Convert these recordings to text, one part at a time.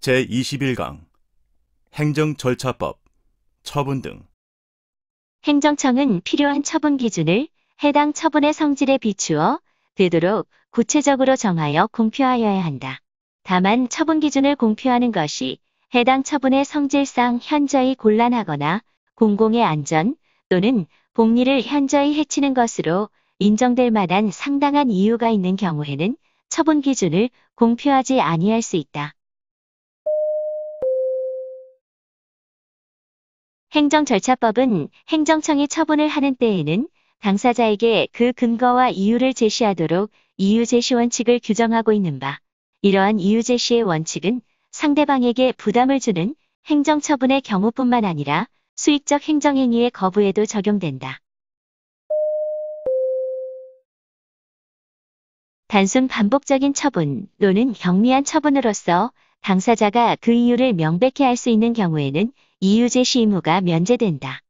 제21강 행정절차법, 처분 등. 행정청은 필요한 처분 기준을 해당 처분의 성질에 비추어 되도록 구체적으로 정하여 공표하여야 한다. 다만 처분 기준을 공표하는 것이 해당 처분의 성질상 현저히 곤란하거나 공공의 안전 또는 복리를 현저히 해치는 것으로 인정될 만한 상당한 이유가 있는 경우에는 처분 기준을 공표하지 아니할 수 있다. 행정절차법은 행정청이 처분을 하는 때에는 당사자에게 그 근거와 이유를 제시하도록 이유제시 원칙을 규정하고 있는 바, 이러한 이유제시의 원칙은 상대방에게 부담을 주는 행정처분의 경우뿐만 아니라 수익적 행정행위의 거부에도 적용된다. 단순 반복적인 처분 또는 경미한 처분으로서 당사자가 그 이유를 명백히 할 수 있는 경우에는 이유제시 의무가 면제된다.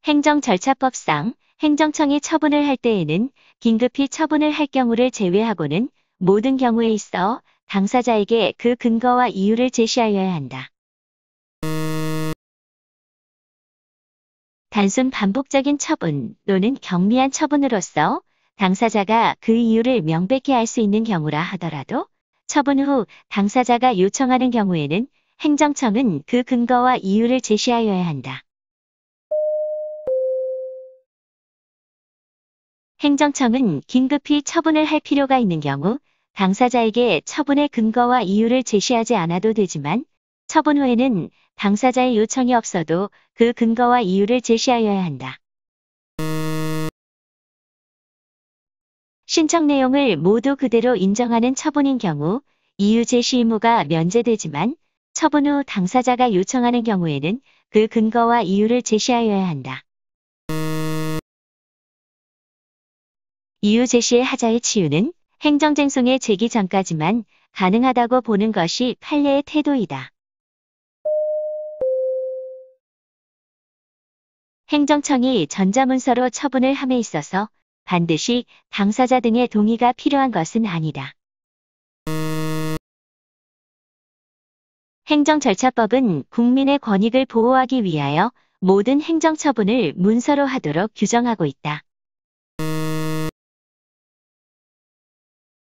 행정절차법상 행정청이 처분을 할 때에는 긴급히 처분을 할 경우를 제외하고는 모든 경우에 있어 당사자에게 그 근거와 이유를 제시하여야 한다. 단순 반복적인 처분 또는 경미한 처분으로서 당사자가 그 이유를 명백히 알 수 있는 경우라 하더라도 처분 후 당사자가 요청하는 경우에는 행정청은 그 근거와 이유를 제시하여야 한다. 행정청은 긴급히 처분을 할 필요가 있는 경우 당사자에게 처분의 근거와 이유를 제시하지 않아도 되지만 처분 후에는 당사자의 요청이 없어도 그 근거와 이유를 제시하여야 한다. 신청 내용을 모두 그대로 인정하는 처분인 경우 이유 제시 의무가 면제되지만 처분 후 당사자가 요청하는 경우에는 그 근거와 이유를 제시하여야 한다. 이유 제시의 하자의 치유는 행정쟁송의 제기 전까지만 가능하다고 보는 것이 판례의 태도이다. 행정청이 전자문서로 처분을 함에 있어서 반드시 당사자 등의 동의가 필요한 것은 아니다. 행정절차법은 국민의 권익을 보호하기 위하여 모든 행정처분을 문서로 하도록 규정하고 있다.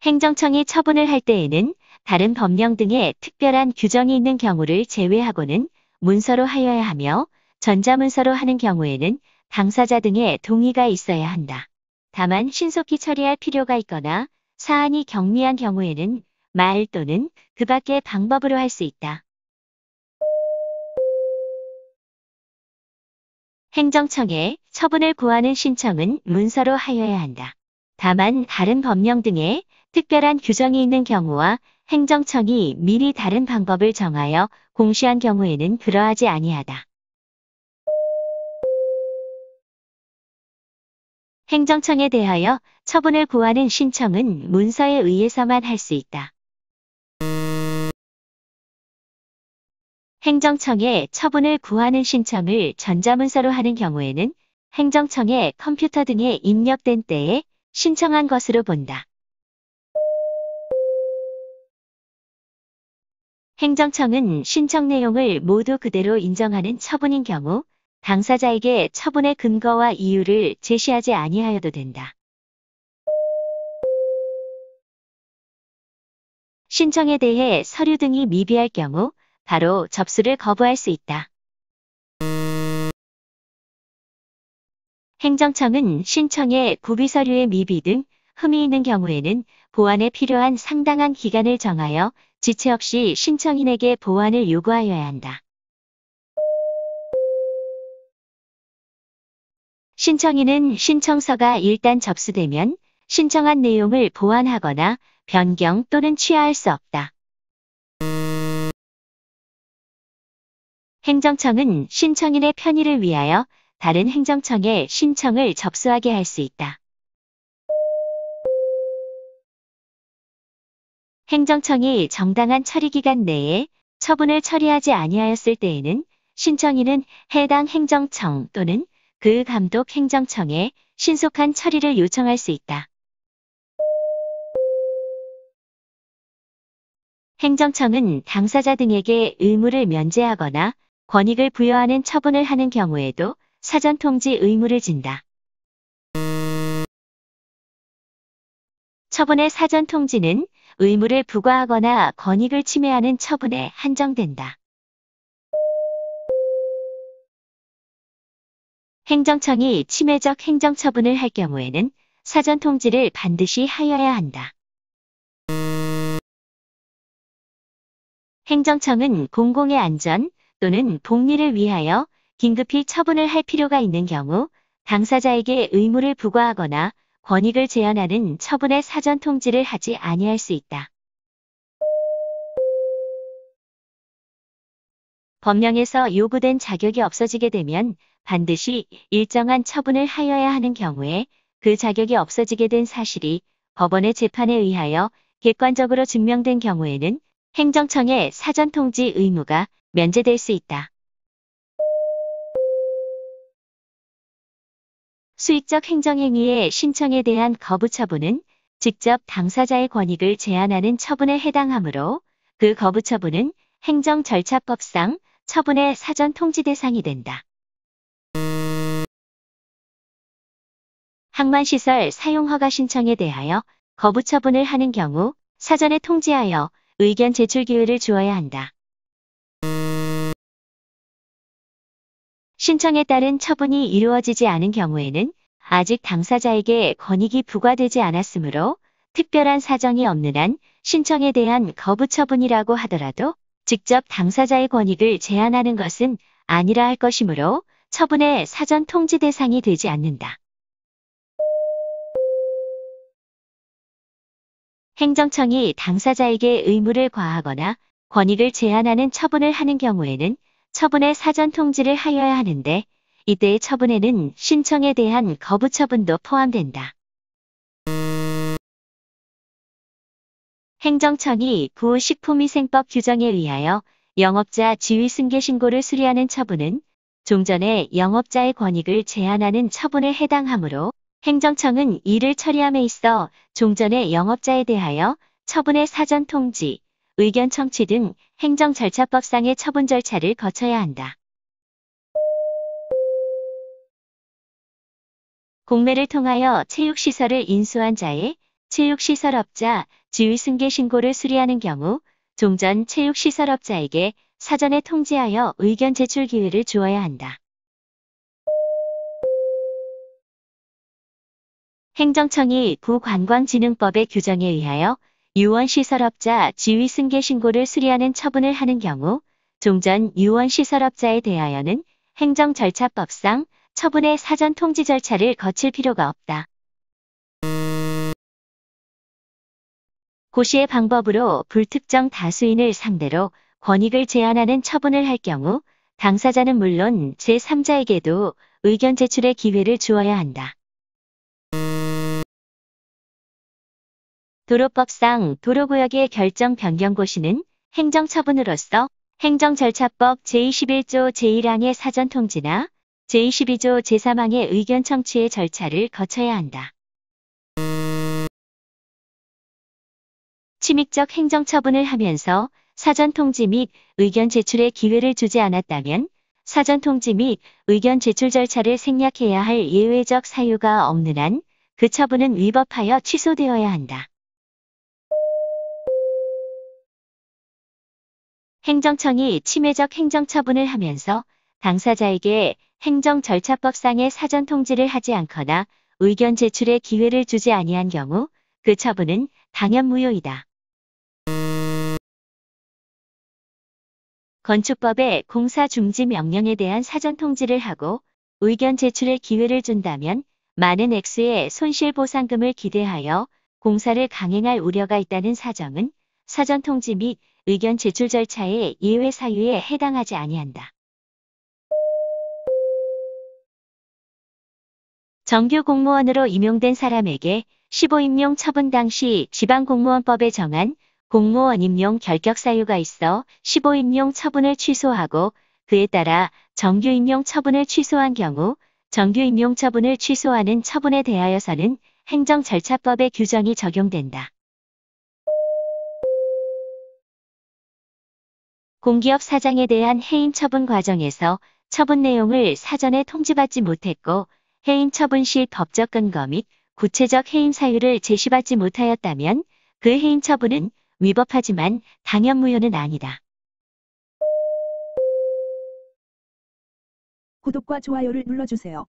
행정청이 처분을 할 때에는 다른 법령 등의 특별한 규정이 있는 경우를 제외하고는 문서로 하여야 하며 전자문서로 하는 경우에는 당사자 등의 동의가 있어야 한다. 다만 신속히 처리할 필요가 있거나 사안이 경미한 경우에는 말 또는 그 밖의 방법으로 할 수 있다. 행정청에 처분을 구하는 신청은 문서로 하여야 한다. 다만 다른 법령 등의 특별한 규정이 있는 경우와 행정청이 미리 다른 방법을 정하여 공시한 경우에는 그러하지 아니하다. 행정청에 대하여 처분을 구하는 신청은 문서에 의해서만 할 수 있다. 행정청에 처분을 구하는 신청을 전자문서로 하는 경우에는 행정청의 컴퓨터 등에 입력된 때에 신청한 것으로 본다. 행정청은 신청 내용을 모두 그대로 인정하는 처분인 경우 당사자에게 처분의 근거와 이유를 제시하지 아니하여도 된다. 신청에 대해 서류 등이 미비할 경우 바로 접수를 거부할 수 있다. 행정청은 신청에 구비서류의 미비 등 흠이 있는 경우에는 보완에 필요한 상당한 기간을 정하여 지체 없이 신청인에게 보완을 요구하여야 한다. 신청인은 신청서가 일단 접수되면 신청한 내용을 보완하거나 변경 또는 취하할 수 없다. 행정청은 신청인의 편의를 위하여 다른 행정청에 신청을 접수하게 할 수 있다. 행정청이 정당한 처리기간 내에 처분을 처리하지 아니하였을 때에는 신청인은 해당 행정청 또는 그 감독 행정청에 신속한 처리를 요청할 수 있다. 행정청은 당사자 등에게 의무를 면제하거나 권익을 부여하는 처분을 하는 경우에도 사전 통지 의무를 진다. 처분의 사전 통지는 의무를 부과하거나 권익을 침해하는 처분에 한정된다. 행정청이 침해적 행정처분을 할 경우에는 사전 통지를 반드시 하여야 한다. 행정청은 공공의 안전 또는 복리를 위하여 긴급히 처분을 할 필요가 있는 경우 당사자에게 의무를 부과하거나 권익을 제한하는 처분의 사전 통지를 하지 아니할 수 있다. 법령에서 요구된 자격이 없어지게 되면 반드시 일정한 처분을 하여야 하는 경우에 그 자격이 없어지게 된 사실이 법원의 재판에 의하여 객관적으로 증명된 경우에는 행정청의 사전 통지 의무가 면제될 수 있다. 수익적 행정행위의 신청에 대한 거부 처분은 직접 당사자의 권익을 제한하는 처분에 해당하므로 그 거부 처분은 행정절차법상 처분의 사전 통지 대상이 된다. 항만시설 사용허가 신청에 대하여 거부 처분을 하는 경우 사전에 통지하여 의견 제출 기회를 주어야 한다. 신청에 따른 처분이 이루어지지 않은 경우에는 아직 당사자에게 권익이 부과되지 않았으므로 특별한 사정이 없는 한 신청에 대한 거부 처분이라고 하더라도 직접 당사자의 권익을 제한하는 것은 아니라 할 것이므로 처분의 사전 통지 대상이 되지 않는다. 행정청이 당사자에게 의무를 과하거나 권익을 제한하는 처분을 하는 경우에는 처분의 사전 통지를 하여야 하는데 이때의 처분에는 신청에 대한 거부 처분도 포함된다. 행정청이 구식품위생법 규정에 의하여 영업자 지위 승계 신고를 수리하는 처분은 종전에 영업자의 권익을 제한하는 처분에 해당하므로 행정청은 이를 처리함에 있어 종전의 영업자에 대하여 처분의 사전 통지, 의견 청취 등 행정절차법상의 처분 절차를 거쳐야 한다. 공매를 통하여 체육시설을 인수한 자의 체육시설업자 지위승계 신고를 수리하는 경우 종전 체육시설업자에게 사전에 통지하여 의견 제출 기회를 주어야 한다. 행정청이 구관광진흥법의 규정에 의하여 유원시설업자 지위승계 신고를 수리하는 처분을 하는 경우 종전 유원시설업자에 대하여는 행정절차법상 처분의 사전 통지 절차를 거칠 필요가 없다. 고시의 방법으로 불특정 다수인을 상대로 권익을 제한하는 처분을 할 경우 당사자는 물론 제3자에게도 의견 제출의 기회를 주어야 한다. 도로법상 도로구역의 결정 변경 고시는 행정처분으로서 행정절차법 제21조 제1항의 사전 통지나 제22조 제3항의 의견 청취의 절차를 거쳐야 한다. 침입적 행정처분을 하면서 사전 통지 및 의견 제출의 기회를 주지 않았다면 사전 통지 및 의견 제출 절차를 생략해야 할 예외적 사유가 없는 한 그 처분은 위법하여 취소되어야 한다. 행정청이 침해적 행정처분을 하면서 당사자에게 행정절차법상의 사전 통지를 하지 않거나 의견 제출의 기회를 주지 아니한 경우 그 처분은 당연 무효이다. 건축법의 공사중지명령에 대한 사전 통지를 하고 의견 제출의 기회를 준다면 많은 액수의 손실보상금을 기대하여 공사를 강행할 우려가 있다는 사정은 사전 통지 및 의견 제출 절차의 예외 사유에 해당하지 아니한다. 정규 공무원으로 임용된 사람에게 15임용 처분 당시 지방공무원법에 정한 공무원 임용 결격 사유가 있어 15임용 처분을 취소하고 그에 따라 정규 임용 처분을 취소한 경우 정규 임용 처분을 취소하는 처분에 대하여서는 행정절차법의 규정이 적용된다. 공기업 사장에 대한 해임 처분 과정에서 처분 내용을 사전에 통지받지 못했고 해임 처분 시 법적 근거 및 구체적 해임 사유를 제시받지 못하였다면 그 해임 처분은 위법하지만 당연무효는 아니다. 구독과 좋아요를 눌러주세요.